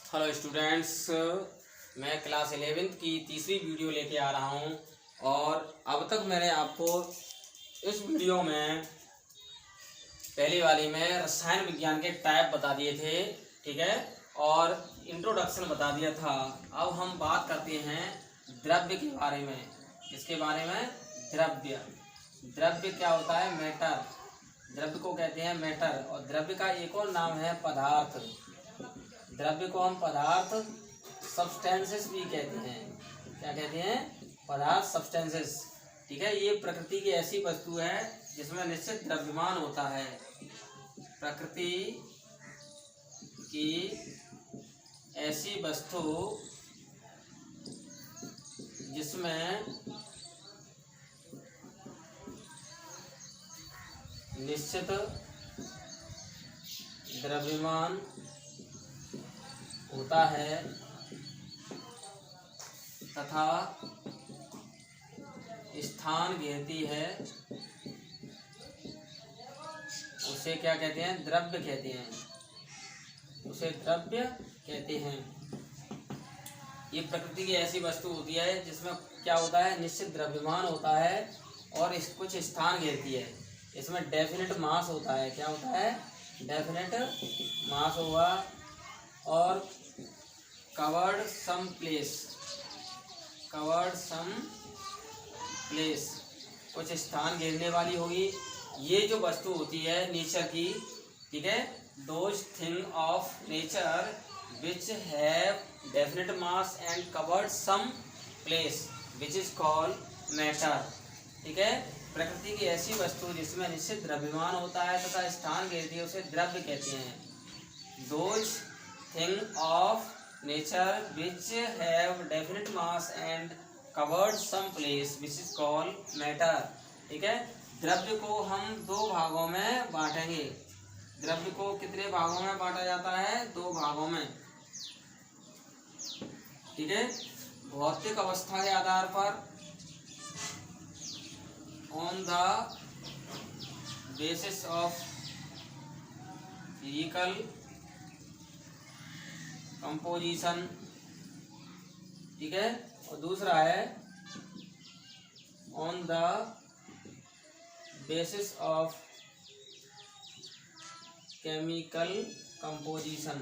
Hello students, मैं class 11th की तीसरी वीडियो लेके आ रहा हूँ। और अब तक मैंने आपको इस वीडियो में पहली वाली में रसायन विज्ञान के टाइप बता दिए थे, ठीक है, और इंट्रोडक्शन बता दिया था। अब हम बात करते हैं द्रव्य के बारे में। किसके बारे में? द्रव्य। द्रव्य क्या होता है? मैटर। द्रव्य को कहते हैं मैटर। और द्रव्य का एक और नाम है पदार्थ। द्रव्य को हम पदार्थ सब्सटेंसेस भी कहते हैं। क्या कहते हैं? पदार्थ सब्सटेंसेस, ठीक है। ये प्रकृति की ऐसी वस्तु है जिसमें निश्चित द्रव्यमान होता है। प्रकृति की ऐसी वस्तु जिसमें निश्चित द्रव्यमान होता है तथा स्थान घेरती है, उसे क्या कहते हैं? द्रव्य कहते हैं। उसे द्रव्य कहते हैं। ये प्रकृति की ऐसी वस्तु होती है जिसमें क्या होता है? निश्चित द्रव्यमान होता है और कुछ स्थान घेरती है। इसमें डेफिनेट मास होता है। क्या होता है? डेफिनेट मास होगा। और covered some place. Covered some place, कुछ स्थान घेरने वाली होगी। ये जो वस्तु होती है नेचर की, ठीक है, those thing of nature which have definite mass and covered some place which is called matter, ठीक है। प्रकृति की ऐसी वस्तु जिसमें निश्चित द्रव्यमान होता है तथा स्थान घेरती है, उसे द्रव्य कहते हैं। Those thing of nature which have definite mass and covered some place which is called matter, ठीक है। द्रव्य को हम दो भागों में बांटेंगे। द्रव्य को कितने भागों में बांटा जाता है? दो भागों में, ठीक है। भौतिक अवस्था के आधार पर, on the basis of physical composition, ठीक है। और दूसरा है on the basis of chemical composition.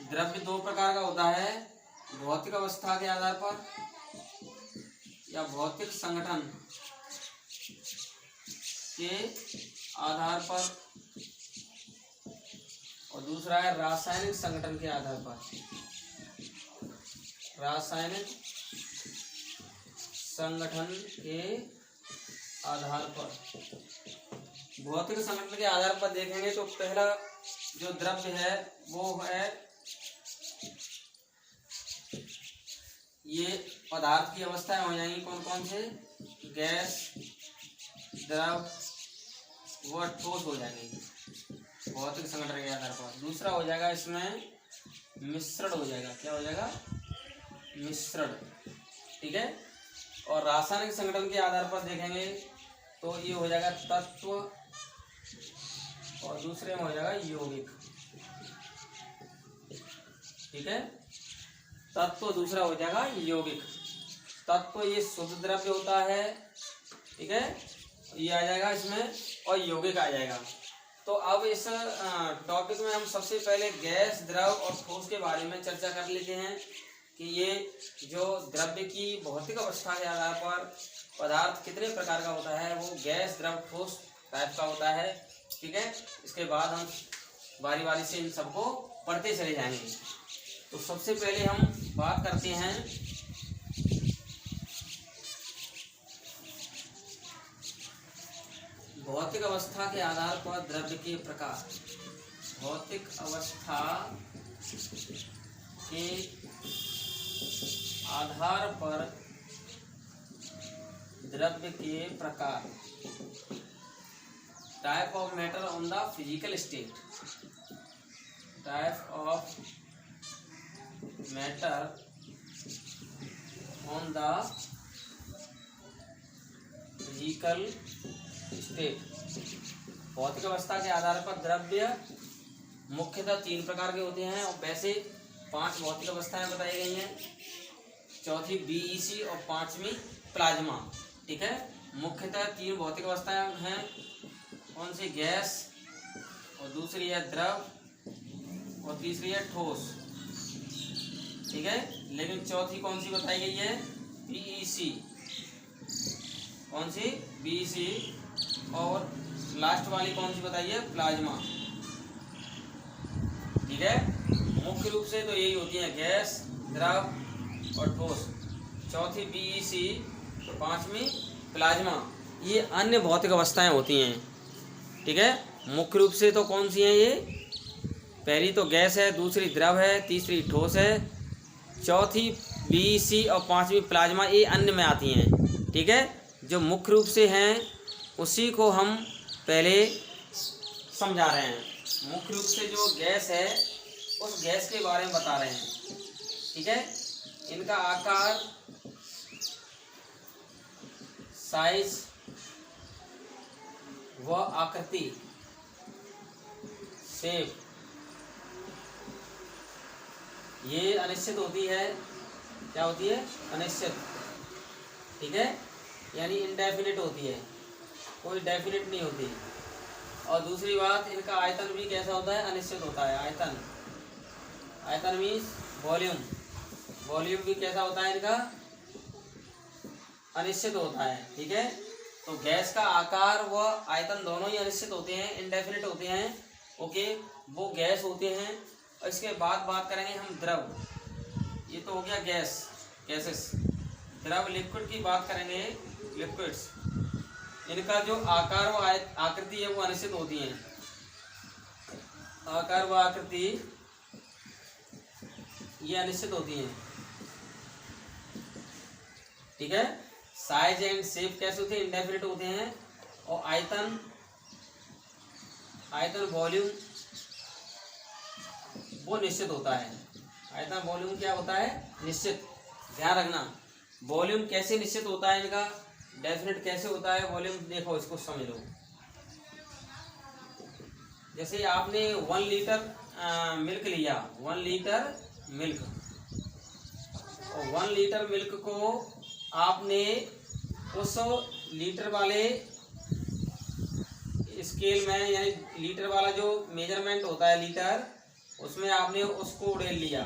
द्रव्य दो प्रकार का होता है, भौतिक अवस्था के आधार पर या भौतिक संगठन के आधार पर, और दूसरा है रासायनिक संगठन के आधार पर। रासायनिक संगठन के आधार पर। भौतिक संगठन के आधार पर देखेंगे तो पहला जो द्रव्य है वो है, ये पदार्थ की अवस्थाएं हो जाएंगी। कौन कौन से? गैस, द्रव व ठोस हो जाएंगे भौतिक संगठन के आधार पर। दूसरा हो जाएगा इसमें मिश्रण हो जाएगा। क्या हो जाएगा? मिश्रण, ठीक है। और रासायनिक संगठन के आधार पर देखेंगे तो ये हो जाएगा तत्व, और दूसरे में हो जाएगा यौगिक, ठीक है। तत्व दूसरा हो जाएगा यौगिक। तत्व ये शुद्ध द्रव्य होता है, ठीक है, ये आ जाएगा इसमें, और यौगिक आ जाएगा। तो अब इस टॉपिक में हम सबसे पहले गैस, द्रव और ठोस के बारे में चर्चा कर लेते हैं कि ये जो द्रव्य की भौतिक अवस्था के आधार पर पदार्थ कितने प्रकार का होता है, वो गैस, द्रव, ठोस टाइप का होता है, ठीक है। इसके बाद हम बारी बारी से इन सबको पढ़ते चले जाएंगे। तो सबसे पहले हम बात करते हैं भौतिक अवस्था के आधार पर द्रव्य के प्रकार। भौतिक अवस्था के आधार पर द्रव्य के प्रकार। Type of matter on the physical state. Type of matter on the physical state. भौतिक अवस्था के आधार पर द्रव्य मुख्यतः 3 प्रकार के होते हैं, और वैसे 5 भौतिक अवस्थाएं बताई गई हैं, चौथी बीईसी और 5वीं प्लाज्मा। ठीक है, मुख्यतः 3 भौतिक अवस्थाएं हैं, कौन सी? गैस, और दूसरी है द्रव, और तीसरी है ठोस। ठीक है, लेकिन चौथी कौन सी बताई गई है? बीईसी। कौन सी? बीईसी। और लास्ट वाली कौन सी बताई है? प्लाज्मा। ठीक है, मुख्य रूप से तो यही होती है, गैस, द्रव और ठोस। चौथी बीईसी, 5वीं प्लाज्मा। ये अन्य भौतिक अवस्थाएं होती हैं। ठीक है, मुख्य रूप से तो कौन सी हैं ये? पहली तो गैस है, दूसरी द्रव है, तीसरी ठोस है, चौथी बीईसी और 5वीं प्लाज्मा, ये अन्य में आती हैं। ठीक है, जो मुख्य रूप से हैं उसी को हम पहले समझा रहे हैं। मुख्य रूप से जो गैस है उस गैस के बारे में बता रहे हैं। ठीक है, इनका आकार, साइज व आकृति, शेप, ये अनिश्चित होती है। क्या होती है? अनिश्चित। ठीक है, यानी इनडेफिनिट होती है, कोई डेफिनिट नहीं होती। और दूसरी बात, इनका आयतन भी कैसा होता है? अनिश्चित होता है। आयतन, आयतन मीन्स वॉल्यूम, वॉल्यूम भी कैसा होता है इनका? अनिश्चित होता है। ठीक है, तो गैस का आकार व आयतन दोनों ही अनिश्चित होते हैं, इनडेफिनिट होते हैं। ओके, वो गैस होते हैं। और इसके बाद बात करेंगे हम द्रव। ये तो हो गया गैस, गैसेस। द्रव, लिक्विड की बात करेंगे, लिक्विड्स। इनका जो आकार व आकृति है वो अनिश्चित होती है। आकार व आकृति ये अनिश्चित होती है। ठीक है, साइज एंड शेप कैसे होते हैं? इंडेफिनिट होते हैं। और आयतन, आयतन वॉल्यूम वो निश्चित होता है। आयतन वॉल्यूम क्या होता है? निश्चित। ध्यान रखना, वॉल्यूम कैसे निश्चित होता है इनका, डेफिनेट कैसे होता है वॉल्यूम। देखो, इसको समझ लो। जैसे आपने 1 लीटर मिल्क लिया, 1 लीटर मिल्क, और 1 लीटर मिल्क को आपने उस लीटर वाले स्केल में, यानी लीटर वाला जो मेजरमेंट होता है लीटर, उसमें आपने उसको उड़ेल लिया।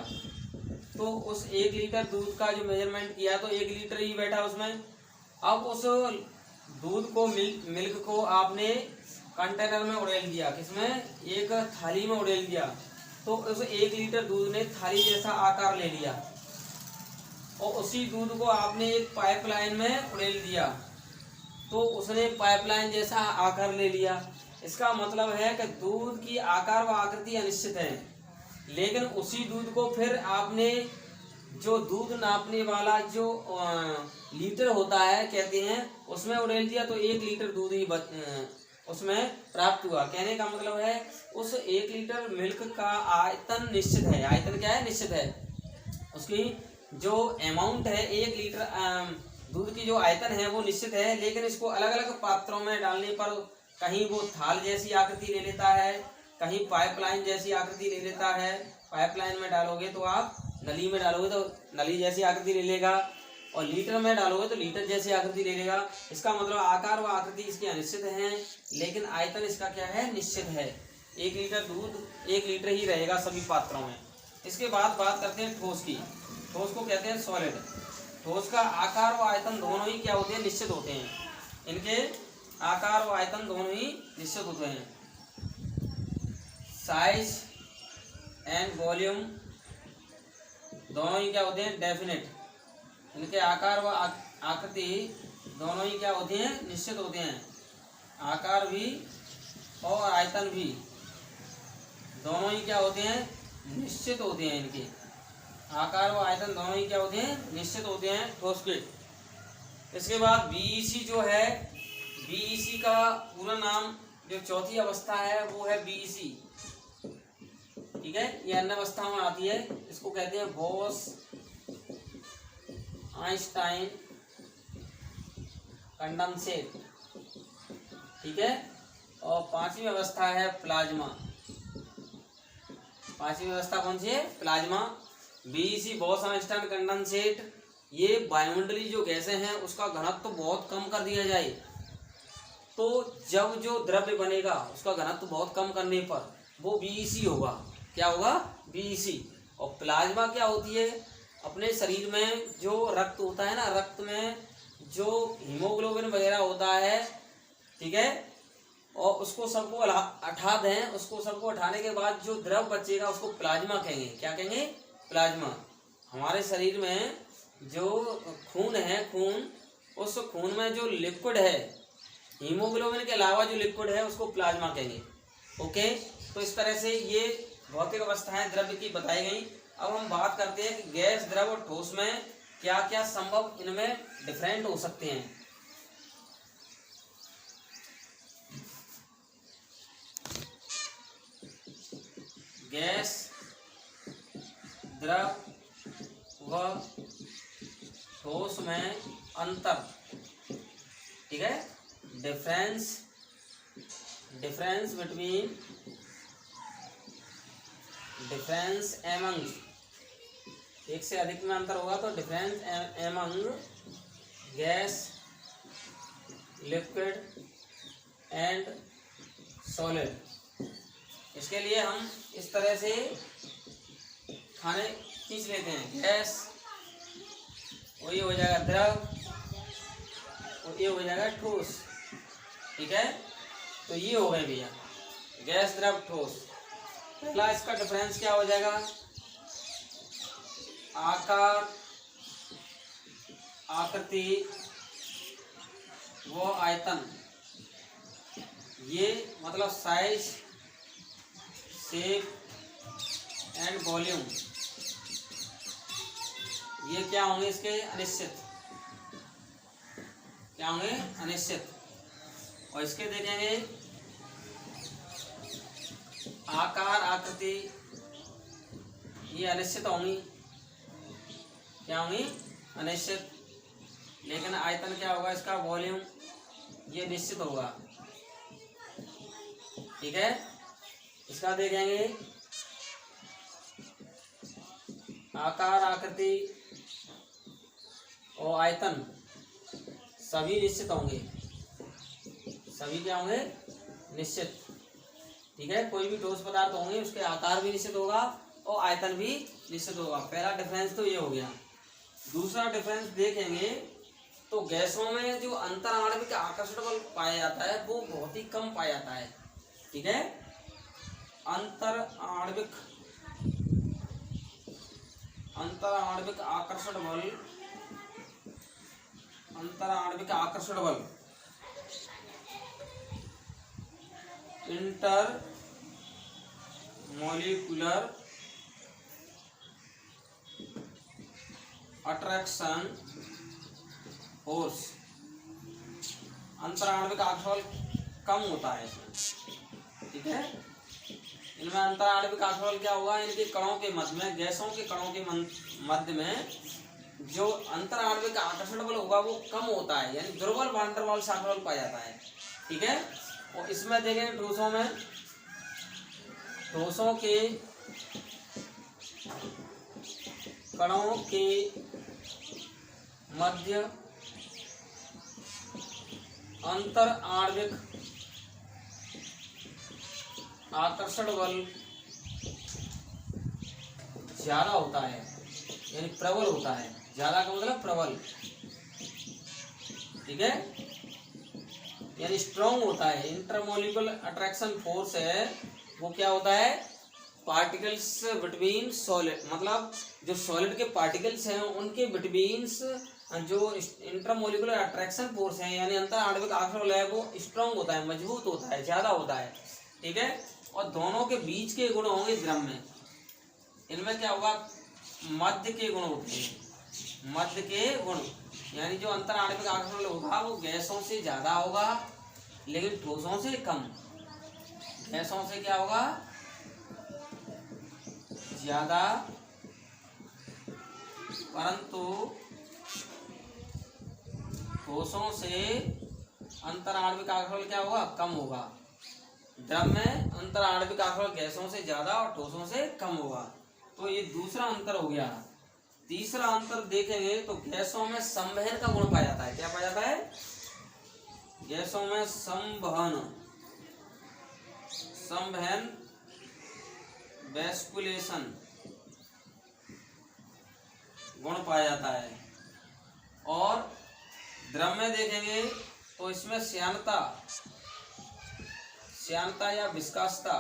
तो उस 1 लीटर दूध का जो मेजरमेंट किया तो 1 लीटर ही बैठा उसमें। अब उस दूध को, मिल्क को आपने कंटेनर में उड़ेल दिया। किसमें? एक थाली में उड़ेल दिया। तो उस 1 लीटर दूध ने थाली जैसा आकार ले लिया, और उसी दूध को आपने एक पाइपलाइन में उड़ेल दिया, तो उसने पाइपलाइन जैसा आकार ले लिया। इसका मतलब है कि दूध की आकार व आकृति अनिश्चित है, लेकिन उसी दूध को फिर आपने जो दूध नापने वाला जो लीटर होता है कहते हैं, उसमें उड़ेल दिया, तो 1 लीटर दूध ही उसमें प्राप्त हुआ। कहने का मतलब है उस 1 लीटर मिल्क का आयतन निश्चित है। आयतन क्या है? निश्चित है। उसकी जो अमाउंट है, 1 लीटर दूध की जो आयतन है वो निश्चित है, लेकिन इसको अलग अलग पात्रों में डालने पर कहीं वो थाल जैसी आकृति ले लेता है, कहीं पाइपलाइन जैसी आकृति ले लेता है। पाइपलाइन में डालोगे तो आप नली में डालोगे तो नली जैसी आकृति ले लेगा, और लीटर में डालोगे तो लीटर जैसी आकृति ले लेगा। इसका मतलब आकार व आकृति इसकी अनिश्चित है, लेकिन आयतन इसका क्या है? निश्चित है। 1 लीटर दूध 1 लीटर ही रहेगा सभी पात्रों में। इसके बाद बात करते हैं ठोस की। ठोस को कहते हैं सॉलिड। ठोस का आकार व आयतन दोनों ही क्या होते हैं? निश्चित होते हैं। इनके आकार व आयतन दोनों ही निश्चित होते हैं। साइज एंड वॉल्यूम दोनों ही क्या होते हैं? डेफिनेट। इनके आकार व आकृति दोनों ही क्या होती हैं? निश्चित होते हैं। आकार भी और आयतन भी दोनों ही क्या होते हैं? निश्चित होते हैं। इनके आकार व आयतन दोनों ही क्या होते हैं? निश्चित होते हैं ठोस के। इसके बाद बीईसी जो है, बीईसी का पूरा नाम, जो चौथी अवस्था है वो है बीईसी। ठीक है, ये अन्य अवस्था में आती है। इसको कहते हैं बोस आइंस्टाइन कंडेंसेट। ठीक है, और पांचवी अवस्था है प्लाज्मा। पांचवी अवस्था कौन सी है? प्लाज्मा। बीईसी बोस-आइंस्टाइन कंडेंसेट, ये वायुमंडलीय जो गैसें हैं उसका घनत्व बहुत कम कर दिया जाए तो जब जो द्रव्य बनेगा उसका घनत्व बहुत कम करने पर वो बीईसी होगा। क्या होगा? बीईसी। और प्लाज्मा क्या होती है? अपने शरीर में जो रक्त होता है ना, रक्त में जो हीमोग्लोबिन वगैरह होता है, ठीक है, और उसको सबको हटा दें, उसको सबको हटाने के बाद जो द्रव बचेगा उसको प्लाज्मा कहेंगे। क्या कहेंगे? प्लाज्मा। हमारे शरीर में जो खून है, खून, उस खून में जो लिक्विड है, हीमोग्लोबिन के अलावा जो लिक्विड है उसको प्लाज्मा कहेंगे। ओके, तो इस तरह से ये भौतिक अवस्थाएं द्रव्य की बताई गई। अब हम बात करते हैं कि गैस, द्रव और ठोस में क्या क्या संभव इनमें डिफरेंट हो सकते हैं। गैस, द्रव व ठोस में अंतर, ठीक है, डिफरेंस बिटवीन, डिफरेंस एमंग, एक से अधिक में अंतर होगा तो difference among gas, liquid and solid. इसके लिए हम इस तरह से खाने खींच लेते हैं। गैस, और ये हो जाएगा द्रव, और ये हो जाएगा ठोस, ठीक है। तो ये हो गए भैया गैस, द्रव, ठोस। पहला इसका डिफरेंस क्या हो जाएगा? आकार, आकृति व आयतन। ये मतलब साइज, शेप एंड वॉल्यूम, ये क्या होंगे इसके? अनिश्चित। क्या होंगे? अनिश्चित। और इसके देखेंगे आकार, आकृति, ये अनिश्चित होंगी। क्या होंगी? अनिश्चित। लेकिन आयतन क्या होगा इसका? वॉल्यूम, ये निश्चित होगा, ठीक है। इसका देखेंगे आकार, आकृति और आयतन सभी निश्चित होंगे। सभी क्या होंगे? निश्चित, ठीक है। कोई भी ठोस पदार्थ होंगे उसके आकार भी निश्चित होगा और आयतन भी निश्चित होगा। पहला डिफरेंस तो ये हो गया। दूसरा डिफरेंस देखेंगे तो गैसों में जो अंतर आणविक आकर्षण बल पाया जाता है वो बहुत ही कम पाया जाता है, ठीक है। अंतर आणविक आकर्षण बल, अंतर आणविक आकर्षण बल, इंटर मॉलिक्यूलर अट्रैक्शन फोर्स, अंतर आणविक आकर्षण कम होता है इसमें, ठीक है। इनमें अंतर आणविक आकर्षण क्या होगा? इनके कणों के मध्य में, गैसों के कणों के मध्य में जो अंतर आणविक आकर्षण बल होगा वो कम होता है, यानी दुर्बल वान डेर वाल्स आकर्षण बल पाया जाता है, ठीक है। और इसमें देखें ठोसों में, ठोसों के कणों के मध्य अंतर आणविक आकर्षण बल ज्यादा होता है, यानी प्रबल होता है। ज्यादा का मतलब प्रबल, ठीक है, यानी स्ट्रॉन्ग होता है। इंटरमोलिकुलर अट्रैक्शन फोर्स है वो क्या होता है? पार्टिकल्स बिटवीन सॉलिड, मतलब जो सॉलिड के पार्टिकल्स हैं उनके बिटवीन्स जो इंटरमोलिकुलर अट्रैक्शन फोर्स है यानी अंतर आणविक आकर्षण है वो स्ट्रॉन्ग होता है, मजबूत होता है, ज्यादा होता है, ठीक है। और दोनों के बीच के गुण होंगे द्रव में। इनमें क्या होगा? मध्य के गुण होते हैं, मध्य के गुण, यानी जो अंतर आणविक आकर्षण होगा वो गैसों से ज्यादा होगा लेकिन ठोसों से कम। गैसों से क्या होगा? ज्यादा, परंतु ठोसों से अंतर आणविक आकर्षण क्या होगा? कम होगा। द्रव में अंतर आणविक आकर्षण गैसों से ज्यादा और ठोसों से कम होगा। तो ये दूसरा अंतर हो गया। तीसरा अंतर देखेंगे तो गैसों में संवहन का गुण पाया जाता है। क्या पाया जाता है? गैसों में संवहन वैस्कुलेशन गुण पाया जाता है। और द्रव में देखेंगे तो इसमें श्यानता या विस्कासता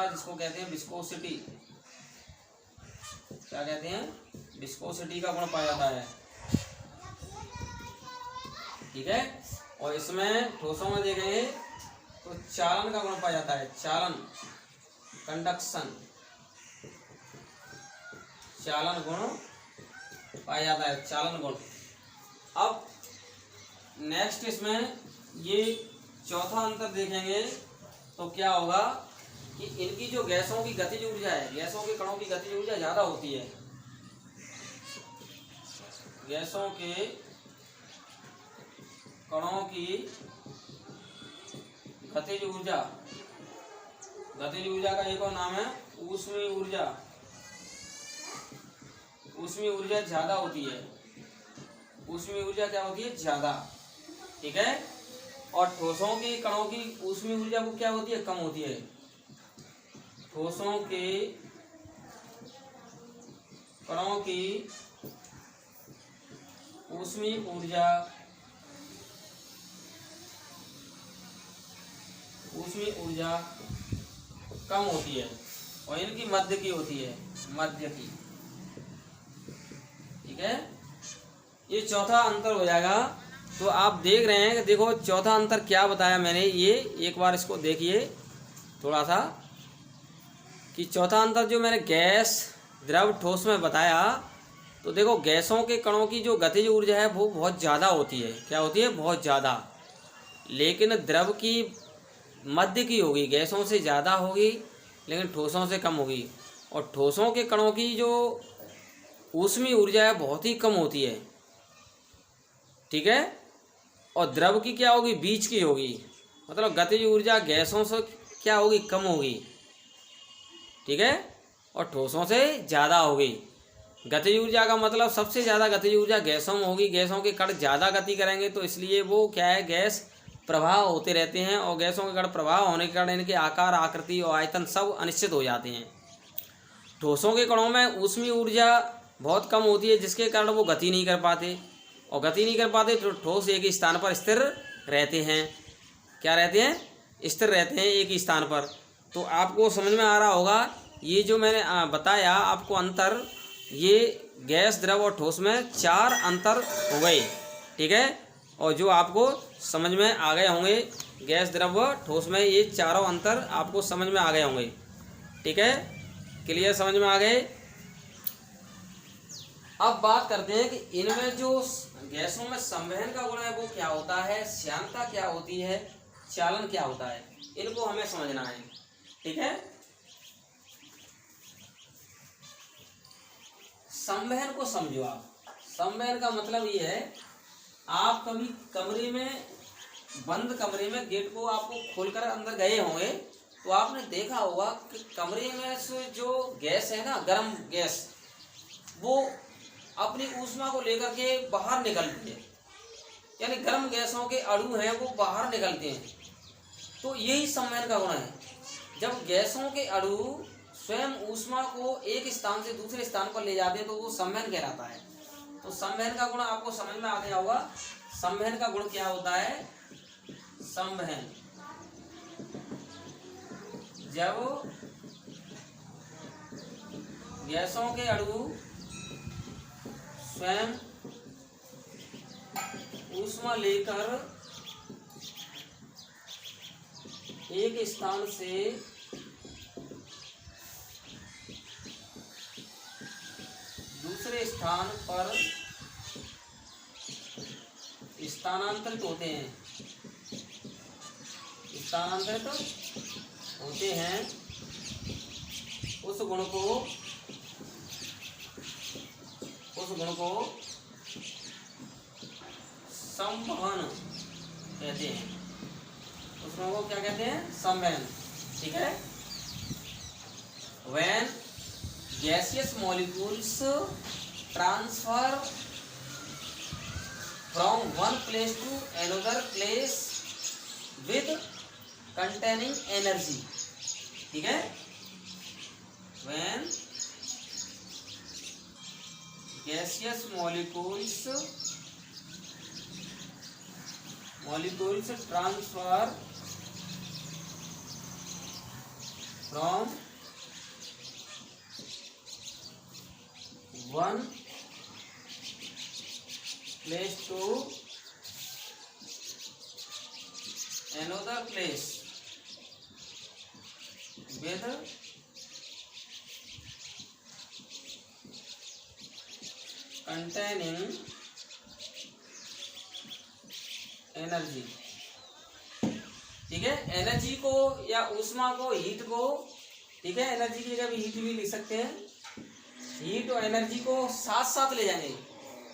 जिसको कहते हैं विस्कोसिटी, क्या कहते हैं? विस्कोसिटी का गुण पाया जाता है। ठीक है। और इसमें ठोसों में देखेंगे तो चालन का गुण पाया जाता है। चालन, कंडक्शन, चालन गुण पाया जाता है, चालन गुण। अब नेक्स्ट इसमें ये चौथा अंतर देखेंगे तो क्या होगा कि इनकी जो गैसों की गतिज ऊर्जा है, गैसों के कणों की गतिज ऊर्जा ज्यादा होती है। गैसों के कणों की गतिज ऊर्जा का एक और नाम है ऊष्मीय ऊर्जा। ऊष्मीय ऊर्जा ज्यादा होती है। ऊष्मीय ऊर्जा क्या होती है? ज्यादा। ठीक है। और ठोसों के कणों की ऊष्मीय ऊर्जा को क्या होती है? कम होती है। ठोसों के कणों की ऊष्मीय ऊर्जा कम होती है और इनकी मध्य की होती है, मध्य की। ठीक है। ये चौथा अंतर हो जाएगा। तो आप देख रहे हैं कि देखो चौथा अंतर क्या बताया मैंने, ये एक बार इसको देखिए थोड़ा सा कि चौथा अंतर जो मैंने गैस, द्रव, ठोस में बताया। तो देखो गैसों के कणों की जो गतिज ऊर्जा है वो बहुत ज़्यादा होती है। क्या होती है? बहुत ज़्यादा। लेकिन द्रव की मध्य की होगी, गैसों से ज़्यादा होगी लेकिन ठोसों से कम होगी। और ठोसों के कणों की जो ऊष्मीय ऊर्जा है बहुत ही कम होती है। ठीक है। और द्रव की क्या होगी? बीच की होगी। मतलब गतिज ऊर्जा गैसों से क्या होगी? कम होगी। ठीक है। और ठोसों से ज़्यादा होगी। गतिज ऊर्जा का मतलब सबसे ज़्यादा गतिज ऊर्जा गैसों में होगी। गैसों के कण ज़्यादा गति करेंगे तो इसलिए वो क्या है? गैस प्रवाह होते रहते हैं। और गैसों के कण प्रवाह होने के कारण इनके आकार, आकृति और आयतन सब अनिश्चित हो जाते हैं। ठोसों के कणों में ऊष्मीय ऊर्जा बहुत कम होती है जिसके कारण वो गति नहीं कर पाते। और गति नहीं कर पाते तो ठोस एक ही स्थान पर स्थिर रहते हैं। क्या रहते हैं? स्थिर रहते हैं एक ही स्थान पर। तो आपको समझ में आ रहा होगा ये जो मैंने बताया आपको अंतर, ये गैस, द्रव और ठोस में 4 अंतर हो गए। ठीक है। और जो आपको समझ में आ गए होंगे, गैस, द्रव व ठोस में ये चारों अंतर आपको समझ में आ गए होंगे। ठीक है। क्लियर? समझ में आ गए। अब बात करते हैं कि इनमें जो गैसों में संवहन का गुण है वो क्या होता है, श्यानता क्या होती है, चालन क्या होता है, इनको हमें समझना है। ठीक है। संवहन को समझो आप। संवहन का मतलब ये है, आप कभी कमरे में, बंद कमरे में गेट को आपको खोलकर अंदर गए होंगे तो आपने देखा होगा कि कमरे में से जो गैस है ना, गर्म गैस, वो अपनी ऊष्मा को लेकर के बाहर निकलती है। यानी गर्म गैसों के अणु हैं वो बाहर निकलते हैं। तो यही संवहन का गुण है। जब गैसों के अणु स्वयं ऊष्मा को एक स्थान से दूसरे स्थान पर ले जाते हैं तो वो संवहन कहलाता है। तो संवहन का गुण आपको समझ में आ गया होगा। संवहन का गुण क्या होता है? संवहन, जब गैसों के अणु स्वयं ऊष्मा लेकर एक स्थान से दूसरे स्थान पर स्थानांतरित होते हैं, उस गुण को संवहन कहते हैं। उसमें को क्या कहते हैं? संवहन। ठीक है। When gaseous molecules transfer from one place to another place with containing energy। ठीक है। When gaseous molecules transfer from one place to another place with containing energy. ठीक है। एनर्जी को या ऊष्मा को, हीट को, ठीक है, एनर्जी की जगह भी हीट भी लिख सकते हैं। हीट और एनर्जी को साथ साथ ले जाएंगे।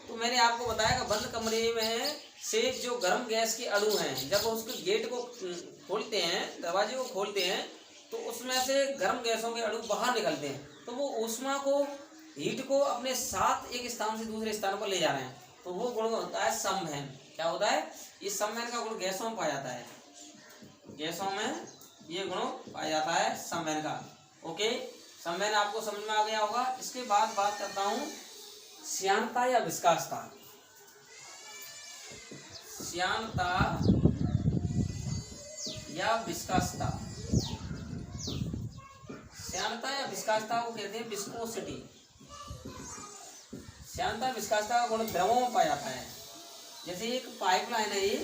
तो मैंने आपको बताया कि बंद कमरे में से जो गर्म गैस के अणु हैं, जब उसके गेट को खोलते हैं, दरवाजे को खोलते हैं, तो उसमें से गर्म गैसों के अणु बाहर निकलते हैं। तो वो ऊष्मा को, हीट को अपने साथ एक स्थान से दूसरे स्थान पर ले जा रहे हैं। तो वो गुण होता है संवहन। क्या होता है? इस संवहन का गुण गैसों में पाया जाता है। गैसों में ये गुण पाया जाता है संवहन का। ओके, संवहन आपको समझ में आ गया होगा। इसके बाद बात करता हूं श्यानता या विस्कासता। श्यानता या विस्कासता। श्यानता या विस्कासता को कहते हैं विस्कोसिटी। श्यानता विस्कासता का गुण द्रवों में पाया जाता है। जैसे एक पाइपलाइन है, ये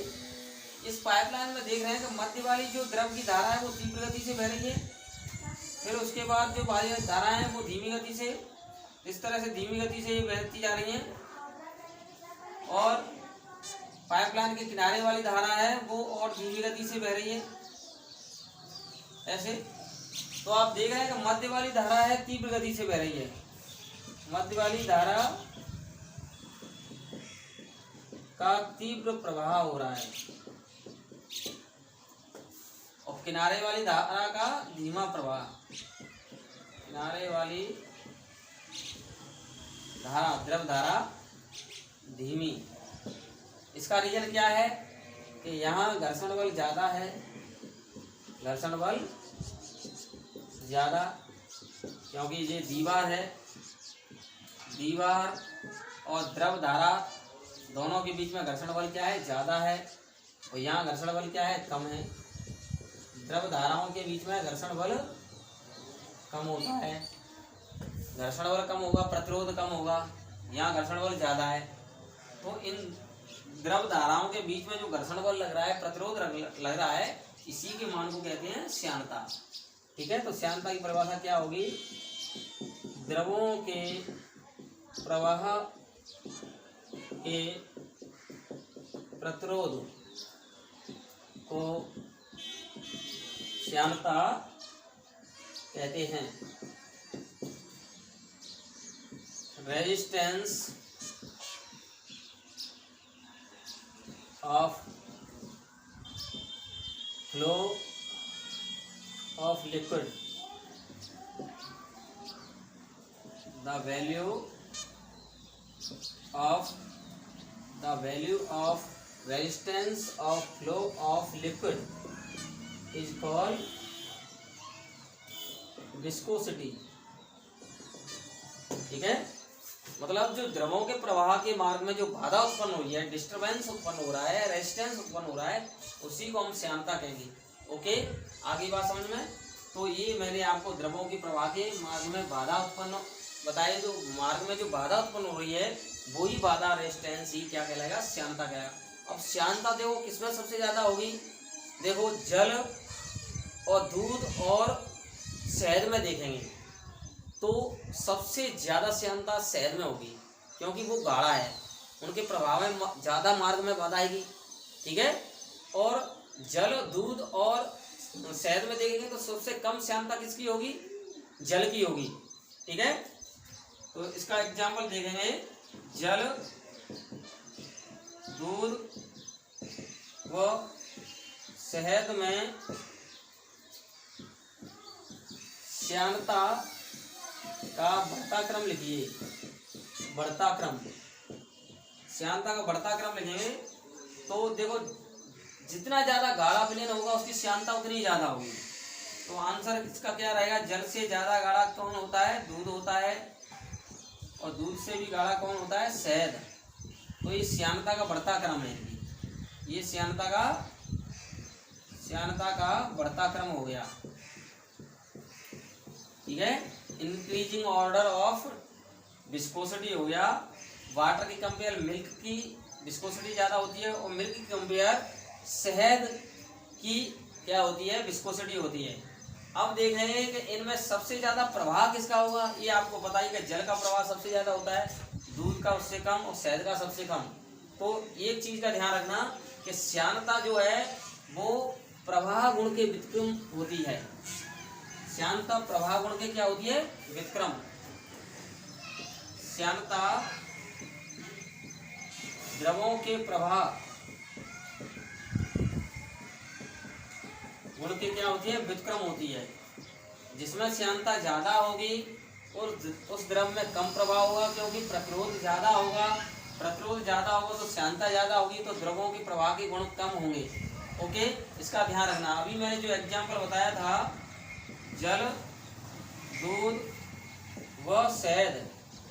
इस पाइपलाइन में देख रहे हैं कि मध्य वाली जो द्रव की धारा है वो तीव्र गति से बह रही है, फिर उसके बाद जो बाहरी धारा है वो धीमी गति से, इस तरह से धीमी गति से बहती जा रही है, और पाइपलाइन के किनारे वाली धारा है वो और धीमी गति से बह रही है ऐसे। तो आप देख रहे हैं कि मध्य वाली धारा है तीव्र गति से बह रही है, मध्य वाली धारा का तीव्र प्रवाह हो रहा है, और किनारे वाली धारा का धीमा प्रवाह। किनारे वाली धारा, द्रव धारा धीमी। इसका रीजन क्या है कि यहाँ घर्षण बल ज्यादा है, घर्षण बल ज्यादा, क्योंकि ये दीवार है, दीवार और द्रव धारा दोनों के बीच में घर्षण बल क्या है? ज्यादा है, और यहाँ घर्षण बल क्या है? कम है। द्रव धाराओं के बीच में घर्षण बल कम होता है, घर्षण बल कम होगा, प्रतिरोध कम होगा, यहाँ घर्षण बल ज्यादा है। तो इन द्रव धाराओं के बीच में जो घर्षण बल लग रहा है, प्रतिरोध लग रहा है, इसी के मान को कहते हैं श्यानता। ठीक है। तो श्यानता की परिभाषा क्या होगी? द्रवों के प्रवाह के प्रतिरोध को श्यानता कहते हैं। Resistance of flow of liquid, the value of resistance of flow of liquid is called viscosity। ठीक है। मतलब जो द्रवों के प्रवाह के मार्ग में जो बाधा उत्पन्न हुई है, डिस्टरबेंस उत्पन्न हो रहा है, रेजिस्टेंस उत्पन्न हो रहा है, उसी को हम श्यानता कहेंगे। ओके, आगे बात समझ में। तो ये मैंने आपको द्रवों के प्रवाह के मार्ग में बाधा उत्पन्न बताइए। जो मार्ग में जो बाधा उत्पन्न हो रही है वही बाधा, रेजिस्टेंस ही क्या कहलाएगा? श्यानता कहलाएगा। अब श्यानता देखो किसमें सबसे ज्यादा होगी? देखो जल और दूध और शहद में देखेंगे तो सबसे ज्यादा श्यानता शहद में होगी, क्योंकि वो गाढ़ा है, उनके प्रभाव में ज्यादा मार्ग में बाधा आएगी। ठीक है। और जल, दूध और शहद में देखेंगे तो सबसे कम श्यानता किसकी होगी? जल की होगी। ठीक है। तो इसका एग्जाम्पल देखेंगे, जल, दूध वह शहद में श्यानता का बढ़ता क्रम लिखिए। बढ़ता क्रम, श्यानता का बढ़ता क्रम लिखेंगे तो देखो जितना ज्यादा गाढ़ा विलयन होगा उसकी श्यानता उतनी ज्यादा होगी। तो आंसर इसका क्या रहेगा? जल से ज्यादा गाढ़ा कौन होता है? दूध होता है। और दूध से भी गाढ़ा कौन होता है? शहद। तो ये श्यानता का बढ़ता क्रम है। ये श्यानता का बढ़ता क्रम हो गया। ठीक है, इंक्रीजिंग ऑर्डर ऑफ विस्कोसिटी हो गया। वाटर की कंपेयर मिल्क की विस्कोसिटी ज्यादा होती है और मिल्क की कंपेयर शहद की क्या होती है? विस्कोसिटी होती है। अब देख रहे हैं कि इनमें सबसे ज्यादा प्रवाह किसका होगा? ये आपको पता ही कि जल का प्रवाह सबसे ज्यादा होता है, दूध का उससे कम और शहद का सबसे कम। तो एक चीज का ध्यान रखना कि श्यानता जो है वो प्रवाह गुण के व्युत्क्रम होती है। श्यानता प्रवाह गुण के क्या होती है? व्युत्क्रम। श्यानता द्रवों के प्रवाह गुण के क्या होती है? व्युत्क्रम होती है। जिसमें श्यानता ज्यादा होगी और उस द्रव में कम प्रवाह होगा, क्योंकि प्रतिरोध ज्यादा होगा। प्रतिरोध ज्यादा होगा तो श्यानता ज्यादा होगी, तो द्रवों के प्रवाह के गुण कम होंगे। ओके, इसका ध्यान रखना। अभी मैंने जो एग्जाम्पल बताया था जल, दूध व शहद,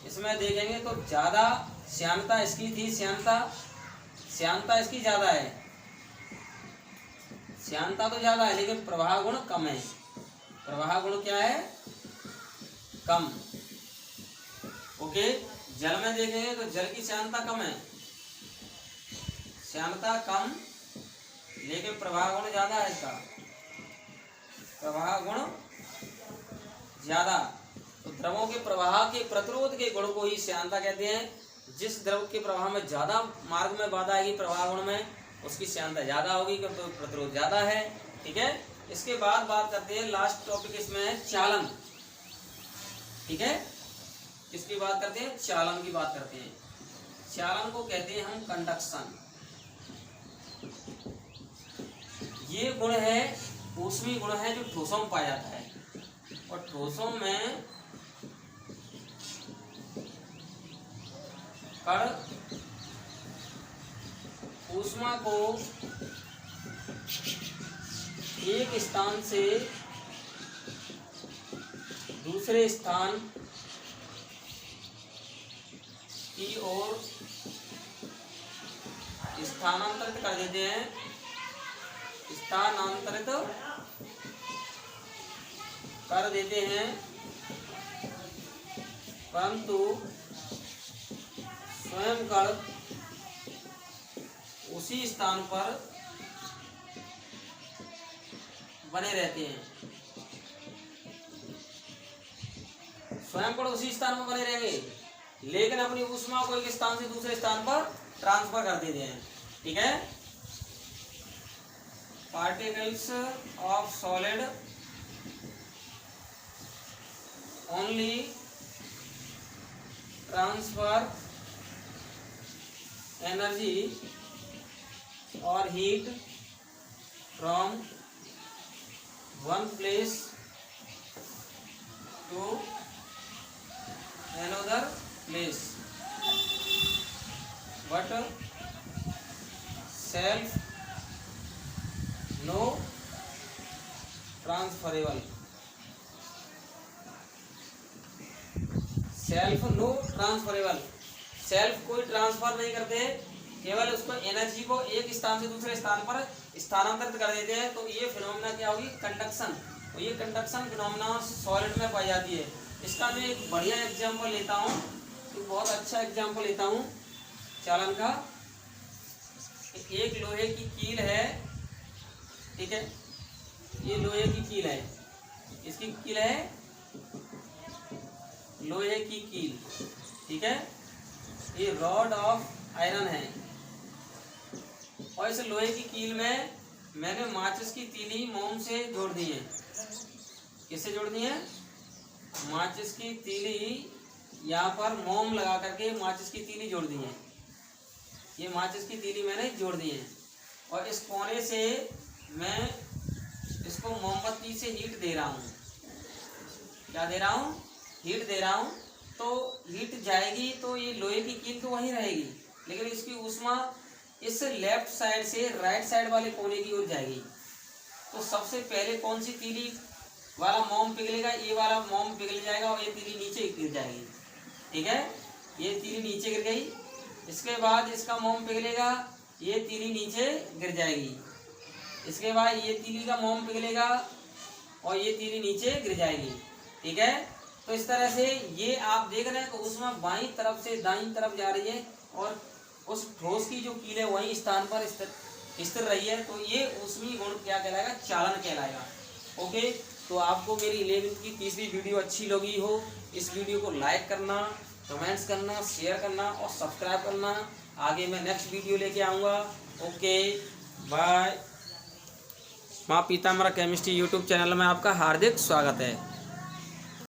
इसमें देखेंगे तो ज्यादा श्यानता इसकी थी। श्यानता इसकी ज्यादा है। श्यानता तो ज्यादा है लेकिन प्रवाह गुण कम है। प्रवाह गुण क्या है? कम। ओके, जल में देखेंगे तो जल की श्यानता कम है। श्यानता कम लेकिन प्रवाह गुण ज्यादा है इसका। प्रवाह गुण ज्यादा। तो द्रवों के प्रवाह के प्रतिरोध के गुण को ही श्यानता कहते हैं। जिस द्रव के प्रवाह में ज्यादा मार्ग में बाधा आएगी प्रवाह गुण में, उसकी श्यानता ज्यादा होगी क्योंकि प्रतिरोध ज्यादा है। ठीक है, इसके बाद बात करते हैं, लास्ट टॉपिक इसमें है चालन। ठीक है, किसकी बात करते हैं? चालन की बात करते हैं। चालन को कहते हैं हम कंडक्शन। ये गुण है, ऊष्मी गुण है जो ठोसों में पाया जाता है। और ठोसों में कण ऊष्मा को एक स्थान से दूसरे स्थान की ओर स्थानांतरित कर देते हैं। स्थानांतरित कर देते हैं, परंतु स्वयं कण उसी स्थान पर बने रहते हैं। स्वयं कण उसी स्थान पर बने रहेंगे लेकिन अपनी ऊष्मा को एक स्थान से दूसरे स्थान पर ट्रांसफर कर देते हैं। ठीक है, particles of solid only transfer energy और heat from one place to another place, but self no transferable। Self no transferable, self कोई ट्रांसफर नहीं करते, केवल उसको एनर्जी को एक स्थान से दूसरे स्थान पर स्थानांतरित कर देते हैं। तो ये फिनोमेना क्या होगी? कंडक्शन। तो ये कंडक्शन फिनोमेना सॉलिड में पाई जाती है। इसका मैं एक बढ़िया एग्जाम्पल लेता हूँ, तो बहुत अच्छा एग्जाम्पल लेता हूँ चालन का। एक लोहे की कील है। ठीक है, ये लोहे की कील है। इसकी कील है लोहे की कील। ठीक है, ये रॉड ऑफ आयरन है और इस लोहे की कील में मैंने माचिस की तीली मोम से जोड़ दी है। किससे जोड़ दी है? माचिस की तीली, यहाँ पर मोम लगा करके माचिस की तीली जोड़ दी है। ये माचिस की तीली मैंने जोड़ दी है। और इस कोने से मैं इसको मोमबत्ती से हीट दे रहा हूँ। क्या दे रहा हूँ? हीट दे रहा हूँ। तो हीट जाएगी तो ये लोहे की कील तो वहीं रहेगी, लेकिन इसकी ऊष्मा इस लेफ्ट साइड से राइट साइड वाले कोने की ओर जाएगी। तो सबसे पहले कौन सी तीली वाला मोम पिघलेगा? ये वाला मोम पिघल जाएगा और ये तीली नीचे गिर जाएगी। ठीक है, ये तीली नीचे गिर गई। इसके बाद इसका मोम पिघलेगा, ये तीली नीचे गिर जाएगी। इसके बाद ये तीली का मोम पिघलेगा और ये तीली नीचे गिर जाएगी। ठीक है, तो इस तरह से ये आप देख रहे हैं कि उसमें बाईं तरफ से दाईं तरफ जा रही है और उस ठोस की जो कील है वही स्थान पर स्थिर रही है। तो ये ऊष्मीय गुण क्या कहलाएगा? चालन कहलाएगा। ओके, तो आपको मेरी 11वीं की तीसरी वीडियो अच्छी लगी हो, इस वीडियो को लाइक करना, कमेंट्स करना, शेयर करना और सब्सक्राइब करना। आगे मैं नेक्स्ट वीडियो लेके आऊँगा। Okay, bye. Maa Pitambara chemistry YouTube channel में आपका हार्दिक स्वागत है।